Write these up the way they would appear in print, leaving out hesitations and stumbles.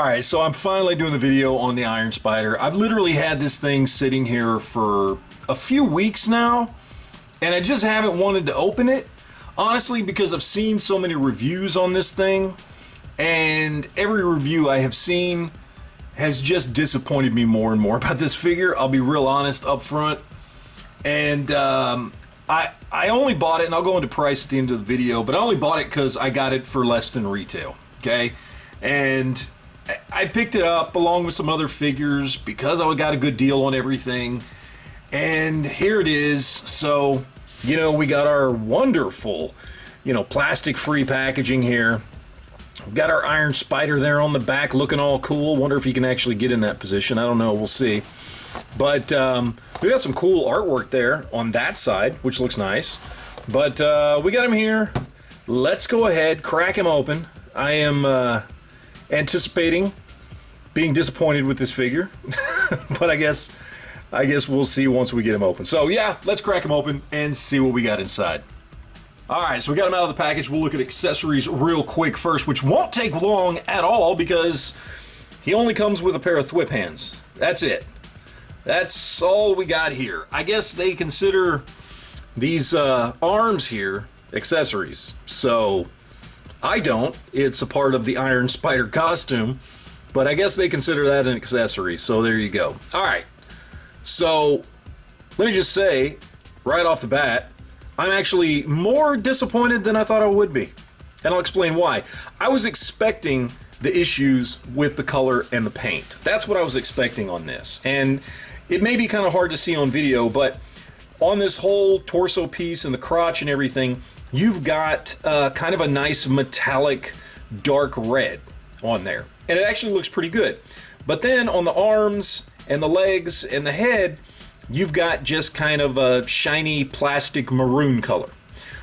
Alright, so I'm finally doing the video on the Iron Spider. I've literally had this thing sitting here for a few weeks now, and I just haven't wanted to open it. Honestly, because I've seen so many reviews on this thing, and every review I have seen has just disappointed me more and more about this figure. I'll be real honest up front. And I only bought it, and I'll go into price at the end of the video, but I only bought it because I got it for less than retail, okay? And I picked it up along with some other figures because I got a good deal on everything. And here it is. So, you know, we got our wonderful, you know, plastic-free packaging here. We've got our Iron Spider there on the back looking all cool. Wonder if he can actually get in that position. I don't know. We'll see. But we got some cool artwork there on that side, which looks nice. But we got him here. Let's go ahead, crack him open. I am anticipating being disappointed with this figure, but I guess we'll see once we get him open. So yeah, let's crack him open and see what we got inside. Alright, so we got him out of the package. We'll look at accessories real quick first, which won't take long at all because he only comes with a pair of thwip hands. That's it. That's all we got here. I guess they consider these arms here accessories. So I don't. It's a part of the Iron Spider costume, but I guess they consider that an accessory. So there you go. Alright, so let me just say right off the bat, I'm actually more disappointed than I thought I would be. And I'll explain why. I was expecting the issues with the color and the paint. That's what I was expecting on this. And it may be kind of hard to see on video, but on this whole torso piece and the crotch and everything, you've got kind of a nice metallic dark red on there. And it actually looks pretty good. But then on the arms and the legs and the head, you've got just kind of a shiny plastic maroon color.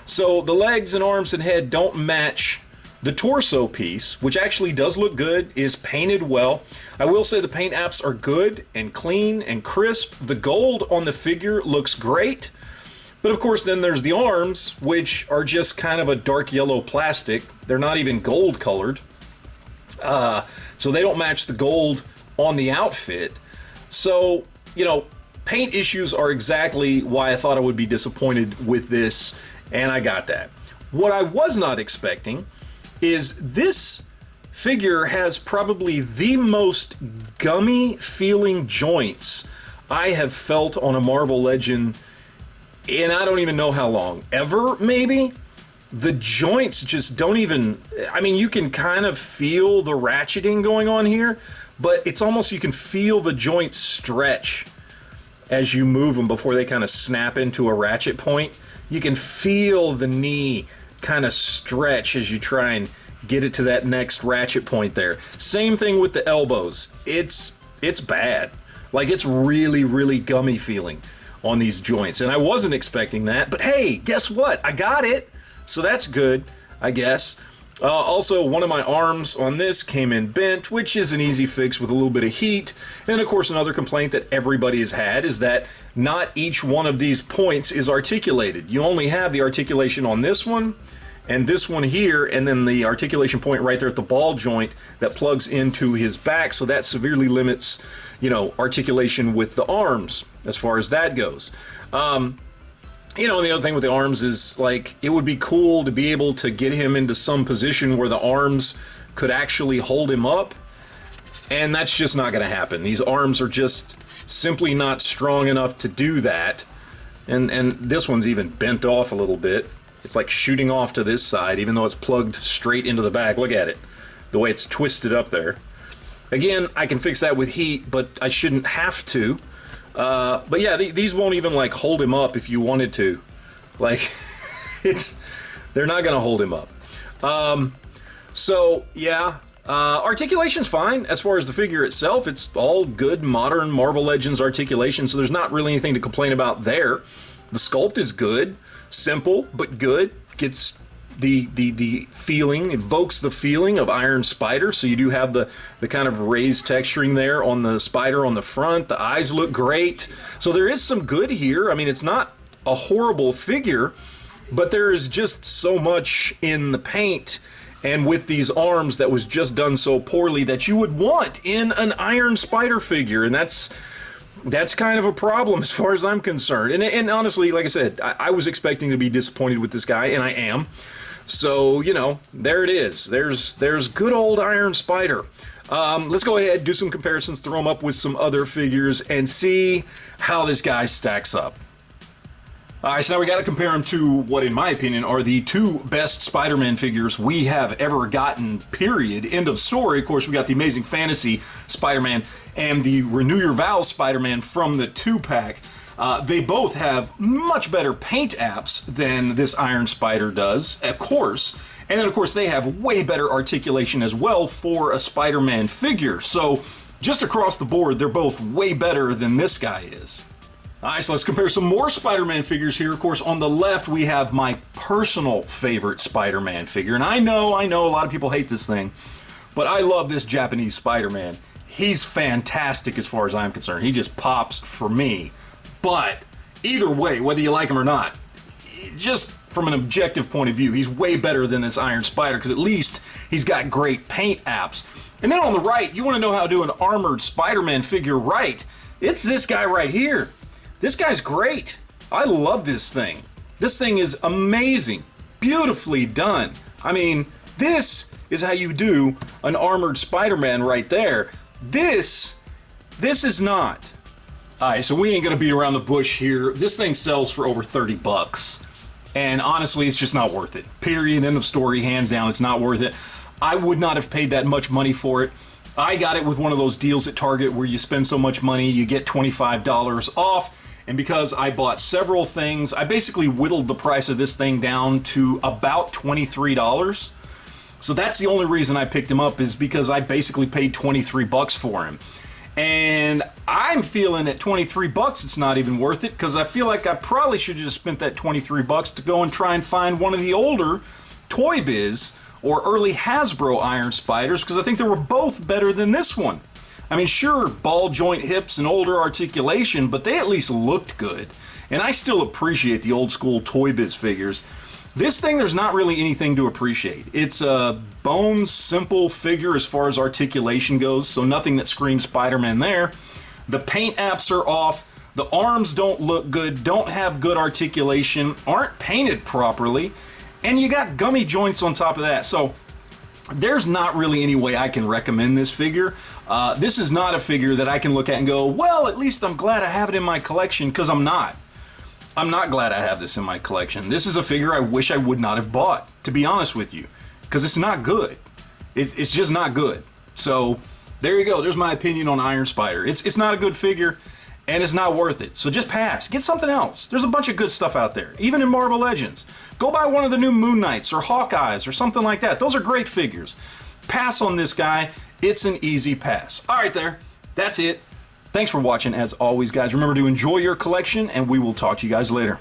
So the legs and arms and head don't match the torso piece, which actually does look good, is painted well. I will say the paint apps are good and clean and crisp. The gold on the figure looks great. But of course then there's the arms, which are just kind of a dark yellow plastic. They're not even gold colored. So they don't match the gold on the outfit. So, you know, paint issues are exactly why I thought I would be disappointed with this, and I got that. What I was not expecting is this figure has probably the most gummy feeling joints I have felt on a Marvel Legend in I don't even know how long. Ever, maybe? The joints just don't even... I mean, you can kind of feel the ratcheting going on here, but it's almost you can feel the joints stretch as you move them before they kind of snap into a ratchet point. You can feel the knee kind of stretch as you try and get it to that next ratchet point there. Same thing with the elbows. It's bad. Like, it's really, really gummy feeling on these joints, and I wasn't expecting that, but hey, guess what? I got it, so that's good, I guess. Also, one of my arms on this came in bent, which is an easy fix with a little bit of heat. And of course, another complaint that everybody has had is that not each one of these points is articulated. You only have the articulation on this one and this one here, and then the articulation point right there at the ball joint that plugs into his back, so that severely limits, you know, articulation with the arms as far as that goes. You know, the other thing with the arms is, like, it would be cool to be able to get him into some position where the arms could actually hold him up, and that's just not going to happen. These arms are just simply not strong enough to do that, and this one's even bent off a little bit. It's like shooting off to this side, even though it's plugged straight into the back. Look at it, the way it's twisted up there. Again, I can fix that with heat, but I shouldn't have to. But yeah, these won't even like hold him up if you wanted to. Like, they're not gonna hold him up. So yeah, articulation's fine. As far as the figure itself, it's all good modern Marvel Legends articulation, so there's not really anything to complain about there. The sculpt is good, simple, but good. Gets the feeling, evokes the feeling of Iron Spider, so you do have the kind of raised texturing there on the spider on the front. The eyes look great, so there is some good here. I mean, it's not a horrible figure, but there is just so much in the paint and with these arms that was just done so poorly that you would want in an Iron Spider figure, and that's kind of a problem as far as I'm concerned. And honestly, like I said, I was expecting to be disappointed with this guy, and I am. So, you know, there it is. There's good old Iron Spider. Let's go ahead, do some comparisons, throw them up with some other figures, and see how this guy stacks up. Alright, so now we got to compare him to what, in my opinion, are the two best Spider-Man figures we have ever gotten, period. End of story. Of course, we got the Amazing Fantasy Spider-Man and the Renew Your Vows Spider-Man from the 2-pack. They both have much better paint apps than this Iron Spider does, of course. And then, of course, they have way better articulation as well for a Spider-Man figure. So, just across the board, they're both way better than this guy is. Alright, so let's compare some more Spider-Man figures here. Of course, on the left, we have my personal favorite Spider-Man figure. And I know a lot of people hate this thing, but I love this Japanese Spider-Man. He's fantastic as far as I'm concerned. He just pops for me. But either way, whether you like him or not, just from an objective point of view, he's way better than this Iron Spider, because at least he's got great paint apps. And then on the right, you want to know how to do an armored Spider-Man figure right. It's this guy right here. This guy's great. I love this thing. This thing is amazing. Beautifully done. I mean, this is how you do an armored Spider-Man right there. This is not. Alright, so we ain't gonna beat around the bush here. This thing sells for over 30 bucks. And honestly, it's just not worth it. Period. End of story. Hands down, it's not worth it. I would not have paid that much money for it. I got it with one of those deals at Target where you spend so much money, you get $25 off. And because I bought several things, I basically whittled the price of this thing down to about $23. So that's the only reason I picked him up, is because I basically paid 23 bucks for him. And I'm feeling at 23 bucks it's not even worth it, because I feel like I probably should have just spent that 23 bucks to go and try and find one of the older Toy Biz or early Hasbro Iron Spiders, because I think they were both better than this one. I mean, sure, ball joint hips and older articulation, but they at least looked good. And I still appreciate the old school Toy Biz figures. This thing, there's not really anything to appreciate. It's a bone simple figure as far as articulation goes, so nothing that screams Spider-Man there. The paint apps are off. The arms don't look good, don't have good articulation, aren't painted properly, and you got gummy joints on top of that. So there's not really any way I can recommend this figure. This is not a figure that I can look at and go, well, at least I'm glad I have it in my collection, because I'm not. I'm not glad I have this in my collection. This is a figure I wish I would not have bought, to be honest with you, because it's not good. It's just not good. So there you go. There's my opinion on Iron Spider. It's not a good figure, and it's not worth it. So just pass. Get something else. There's a bunch of good stuff out there, even in Marvel Legends. Go buy one of the new Moon Knights or Hawkeyes or something like that. Those are great figures. Pass on this guy. It's an easy pass. All right, there. That's it. Thanks for watching, as always, guys. Remember to enjoy your collection, and we will talk to you guys later.